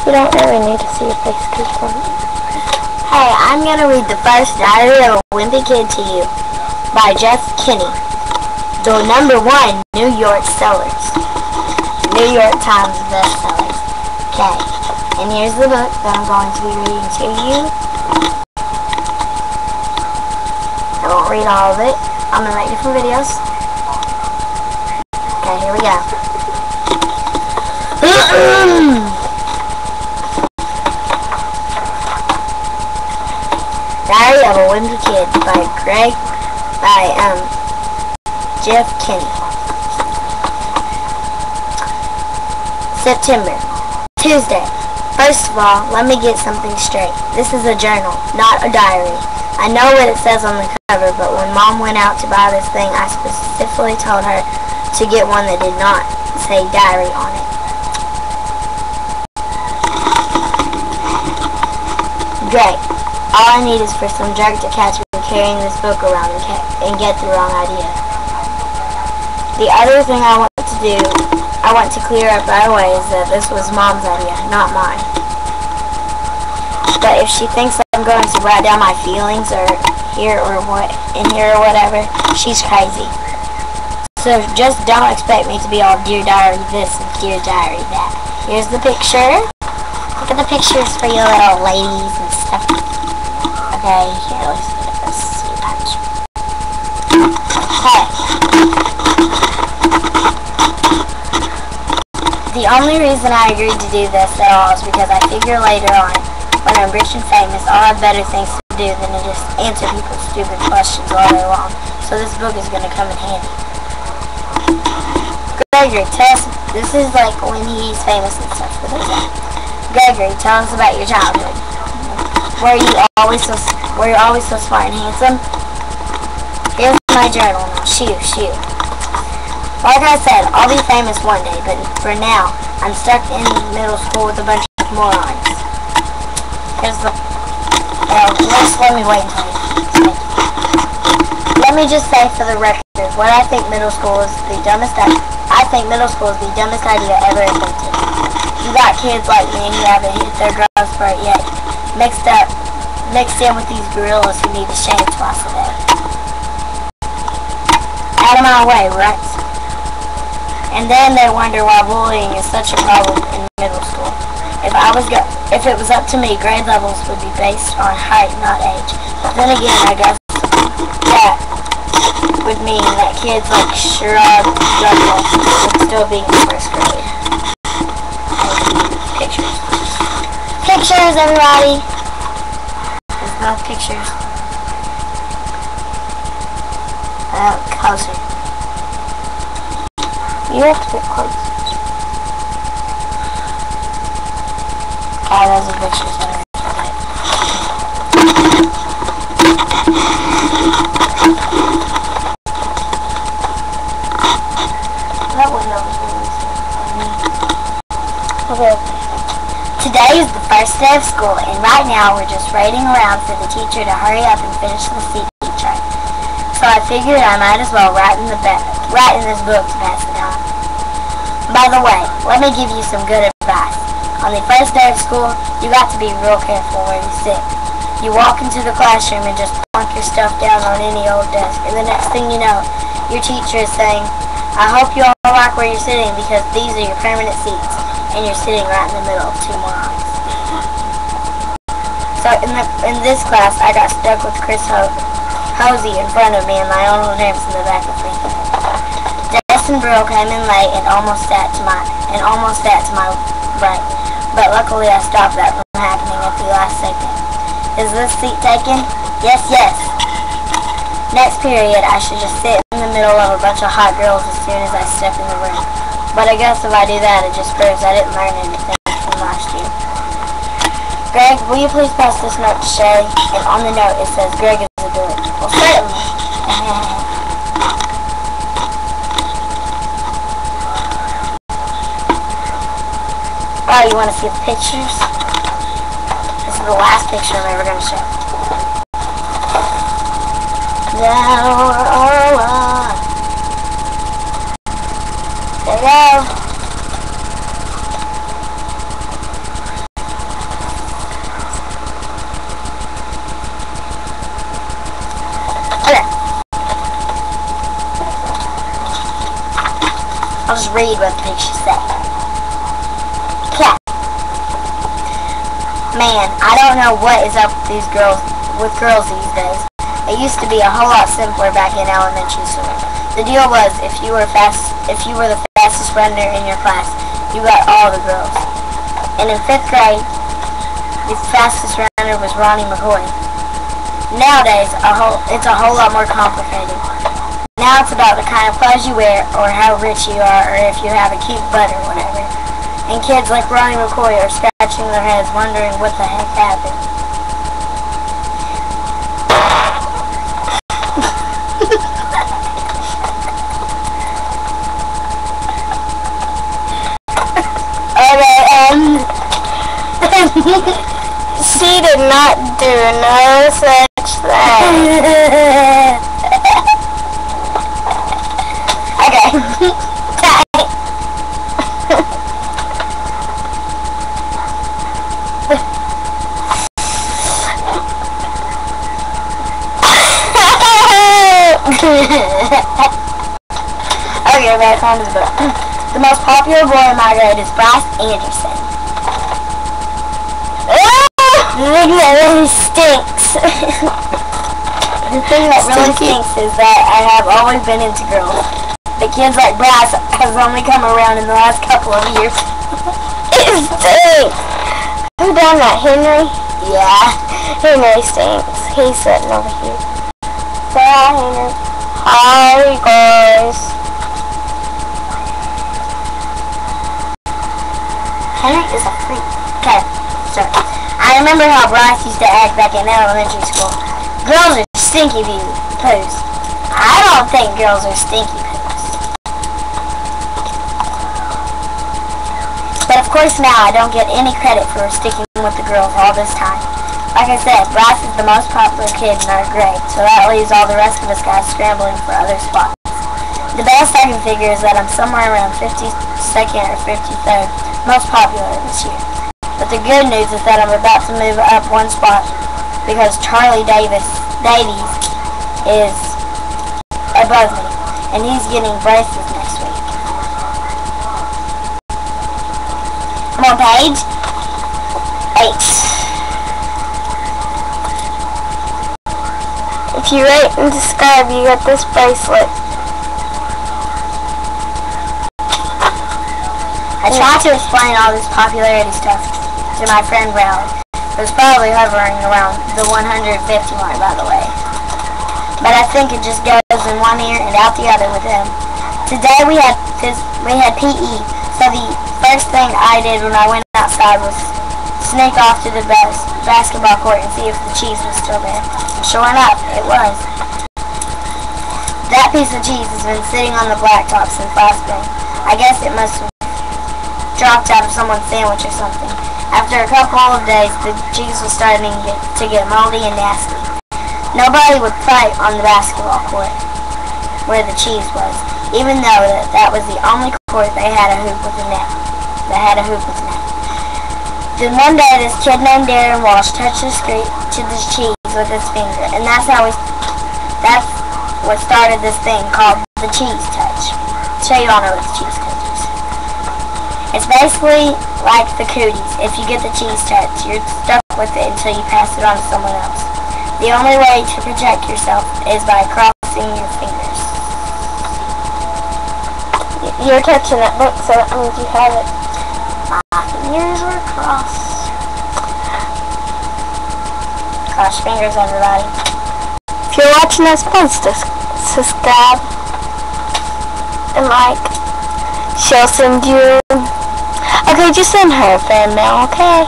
You don't really need to see your face keep going. Hey, I'm gonna read the first Diary of a Wimpy Kid to you by Jeff Kinney. The #1 New York sellers. New York Times bestsellers. Okay, and here's the book that I'm going to be reading to you. I won't read all of it. I'm gonna make different videos. Okay, here we go. Diary of a Wimpy Kid by Jeff Kinney. September. Tuesday. First of all, let me get something straight. This is a journal, not a diary. I know what it says on the cover, but when Mom went out to buy this thing, I specifically told her to get one that did not say diary on it. Great. All I need is for some jerk to catch me carrying this book around and get the wrong idea. The other thing I want to clear up right away is that this was Mom's idea, not mine. But if she thinks I'm going to write down my feelings or here or whatever, she's crazy. So just don't expect me to be all Dear Diary this and Dear Diary that. Here's the picture. Look at the pictures for you little ladies and stuff. Okay, here, let's see the picture. Okay. The only reason I agreed to do this at all is because I figure later on, when I'm rich and famous, I'll have better things to do than to just answer people's stupid questions all day long. So this book is going to come in handy. Gregory, this is like when he's famous and stuff. Gregory, tell us about your childhood. Were you always so smart and handsome? Here's my journal now. Shoot. Like I said, I'll be famous one day, but for now, I'm stuck in middle school with a bunch of morons. Here's the... let me wait until you... Let me just say for the record, what I think middle school is the dumbest idea ever invented. You got kids like me and you haven't hit their growth spurt yet, mixed in with these gorillas who need to shave twice a day. Out of my way, right? And then they wonder why bullying is such a problem in middle school. If it was up to me, grade levels would be based on height, not age. But then again, I guess that would mean that kids like Shrug would still be in first grade. Pictures. Pictures, everybody! There's both pictures. Closer. You have to get close. Okay, those are pictures that that window was really funny. Okay. Today is the first day of school, and right now we're just waiting around for the teacher to hurry up and finish the CD chart. So I figured I might as well write in this book to pass the time. By the way, let me give you some good advice. On the first day of school, you got to be real careful where you sit. You walk into the classroom and just plunk your stuff down on any old desk, and the next thing you know, your teacher is saying, I hope you all like where you're sitting because these are your permanent seats, and you're sitting right in the middle of two morons. So in this class, I got stuck with Chris Hosey in front of me and Lionel James in the back of me. Destin Brill came in late and almost sat to my right, but luckily I stopped that from happening at the last second. Is this seat taken? Yes. Next period, I should just sit in the middle of a bunch of hot girls as soon as I step in the room. But I guess if I do that, it just proves I didn't learn anything from last year. Greg, will you please pass this note to Sherry? And on the note, it says Greg is a good. Well, certainly. Oh, you want to see the pictures? This is the last picture I'm ever going to show. There you go. just read what the pictures say. Okay. Man, I don't know what is up with girls these days. It used to be a whole lot simpler back in elementary school. The deal was, if you were the fastest runner in your class, you got all the girls. And in 5th grade, the fastest runner was Ronnie McCoy. Nowadays, it's a whole lot more complicated. Now it's about the kind of clothes you wear, or how rich you are, or if you have a cute butt or whatever. And kids like Ronnie McCoy are scratching their heads wondering what the heck happened. She did not do no such thing. Okay. Okay, back on to the book. The most popular boy in my grade is Bryce Anderson. The thing that really stinks. The thing that really stinks is that I have always been into girls. The kids like Bryce has only come around in the last couple of years. It stinks. Who done that, Henry? Yeah. Henry stinks. He's sitting over here. Say hi, Henry. Hi, guys. Henry is a freak. Okay, sorry. I remember how Bryce used to act back in elementary school. Girls are stinky poos. I don't think girls are stinky poos. But of course now I don't get any credit for sticking with the girls all this time. Like I said, Bryce is the most popular kid in our grade, so that leaves all the rest of us guys scrambling for other spots. The best I can figure is that I'm somewhere around 52nd or 53rd most popular this year. But the good news is that I'm about to move up one spot because Charlie Davies is above me, and he's getting braces next week. Come on, page 8. If you rate and subscribe, you get this bracelet. I tried to explain all this popularity stuff to my friend Ralph, who's probably hovering around the 150 mark, by the way. But I think it just goes in one ear and out the other with him. Today we had PE, so the first thing I did when I went outside was sneak off to the basketball court and see if the cheese was still there. And sure enough, it was. That piece of cheese has been sitting on the blacktop since last spring. I guess it must have dropped out of someone's sandwich or something. After a couple of days, the cheese was starting to get moldy and nasty. Nobody would fight on the basketball court where the cheese was, even though that was the only court they had a hoop with a net. Then one day, this kid named Darren Walsh touched the cheese with his finger, and that's what started this thing called the cheese touch. So you all know what the cheese touch is. It's basically like the cooties. If you get the cheese touch, you're stuck with it until you pass it on to someone else. The only way to protect yourself is by crossing your fingers. You're touching that book, so that means you have it. My fingers are crossed. Cross your fingers, everybody. If you're watching this, please subscribe and like. She'll send you... Okay, just send her a fan mail, okay?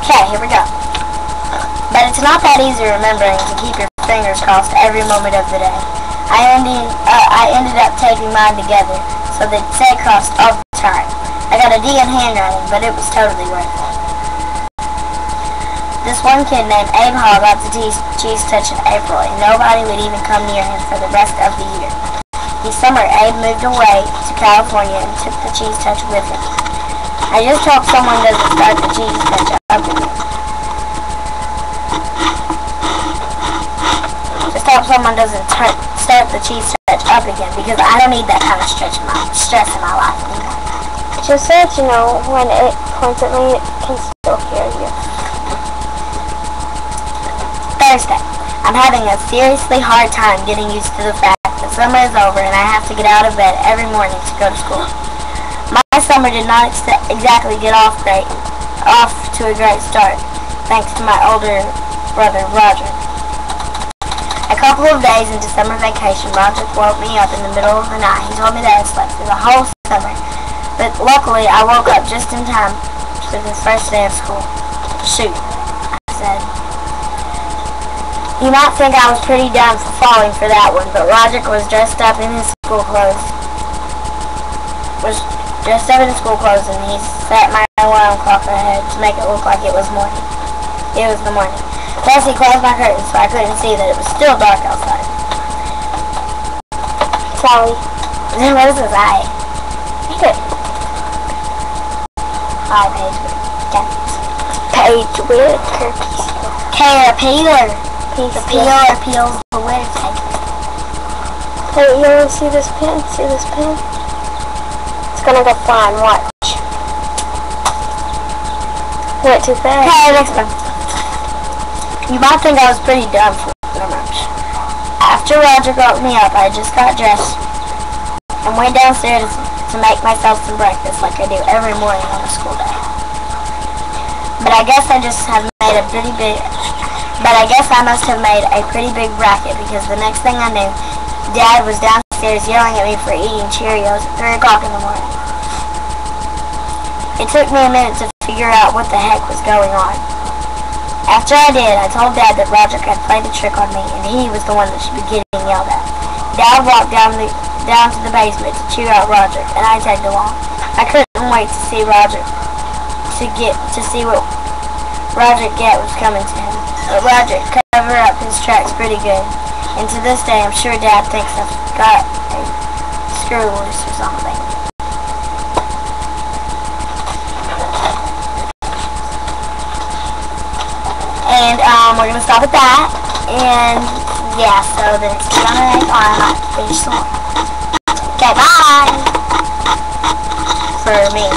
Okay, here we go. But it's not that easy remembering to keep your fingers crossed every moment of the day. I ended up taping mine together so they'd stay crossed all the time. I got a D in handwriting, but it was totally worth it. This one kid named Abe Hall got the cheese touch in April, and nobody would even come near him for the rest of the year. This summer, Abe moved away to California and took the cheese touch with him. I just hope someone doesn't start the cheese touch up again. Just hope someone doesn't start the cheese stretch up again, because I don't need that kind of stress in my life anymore. Just so that you know, when it points at me, it can still hear you. Thursday. I'm having a seriously hard time getting used to the fact that summer is over and I have to get out of bed every morning to go to school. My summer did not exactly get off to a great start, thanks to my older brother, Roger. A couple of days into summer vacation, Roger woke me up in the middle of the night. He told me that I slept through the whole summer, but luckily I woke up just in time for the first day of school. Shoot, I said. You might think I was pretty dumb for falling for that one, but Roger was dressed up in his school clothes. And he set my alarm clock ahead to make it look like it was morning. It was the morning. Plus, he closed my curtains so I couldn't see that it was still dark outside. Sorry. What does it say? Read it. Hi, page with turkeys. Page with turkeys. Caterpillar. The peeler peels the wood. Hey, you want to see this pen? See this pen? It's gonna go fine. Watch. Went too fast. Okay, next one. You might think I was pretty dumb for so much. After Roger woke me up, I just got dressed and went downstairs to make myself some breakfast like I do every morning on a school day. But I guess I must have made a pretty big racket, because the next thing I knew, Dad was downstairs yelling at me for eating Cheerios at 3 o'clock in the morning. It took me a minute to figure out what the heck was going on. After I did, I told Dad that Roger had played a trick on me, and he was the one that should be getting yelled at. Dad walked down to the basement to cheer out Roger, and I tagged along. I couldn't wait to see what Roger was coming to him. But Roger covered up his tracks pretty good, and to this day I'm sure Dad thinks I've got a screw loose or something. And we're gonna stop at that, and yeah, so the next video I might finish some more. Okay, bye! For me.